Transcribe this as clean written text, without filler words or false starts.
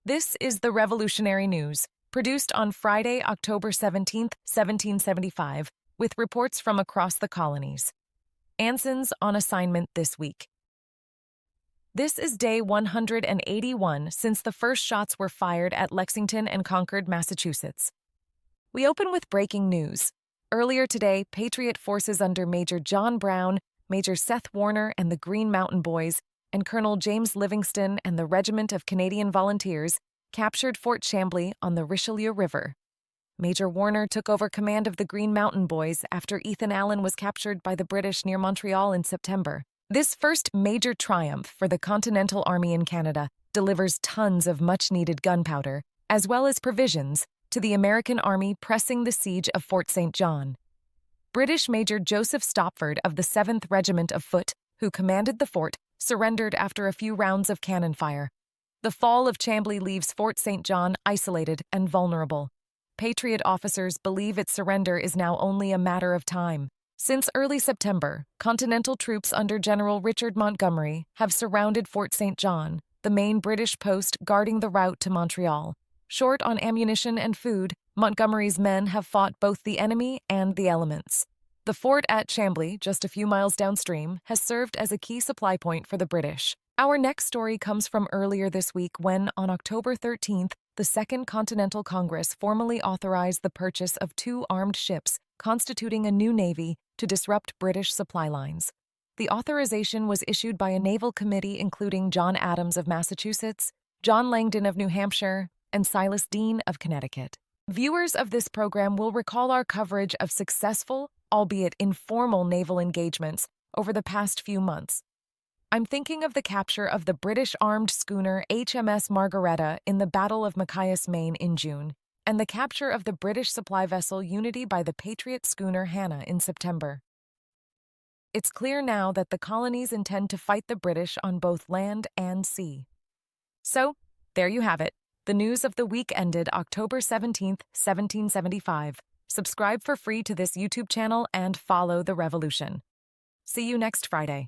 This is the Revolutionary News, produced on Friday, October 17, 1775, with reports from across the colonies. Anson's on assignment this week. This is day 181 since the first shots were fired at Lexington and Concord, Massachusetts. We open with breaking news. Earlier today, Patriot forces under Major John Brown, Major Seth Warner and the Green Mountain Boys, and Colonel James Livingston and the Regiment of Canadian Volunteers captured Fort Chambly on the Richelieu River. Major Warner took over command of the Green Mountain Boys after Ethan Allen was captured by the British near Montreal in September. This first major triumph for the Continental Army in Canada delivers tons of much-needed gunpowder, as well as provisions, to the American Army pressing the siege of Fort St. John. British Major Joseph Stopford of the 7th Regiment of Foot, who commanded the fort, surrendered after a few rounds of cannon fire. The fall of Chambly leaves Fort St. John isolated and vulnerable. Patriot officers believe its surrender is now only a matter of time. Since early September, Continental troops under General Richard Montgomery have surrounded Fort St. John, the main British post guarding the route to Montreal. Short on ammunition and food, Montgomery's men have fought both the enemy and the elements. The fort at Chambly, just a few miles downstream, has served as a key supply point for the British. Our next story comes from earlier this week when, on October 13th, the Second Continental Congress formally authorized the purchase of 2 armed ships, constituting a new navy, to disrupt British supply lines. The authorization was issued by a naval committee including John Adams of Massachusetts, John Langdon of New Hampshire, and Silas Deane of Connecticut. Viewers of this program will recall our coverage of successful, albeit informal naval engagements over the past few months. I'm thinking of the capture of the British armed schooner HMS Margaretta in the Battle of Machias, Maine in June, and the capture of the British supply vessel Unity by the Patriot schooner Hannah in September. It's clear now that the colonies intend to fight the British on both land and sea. So, there you have it. The news of the week ended October 17, 1775. Subscribe for free to this YouTube channel and follow the revolution. See you next Friday.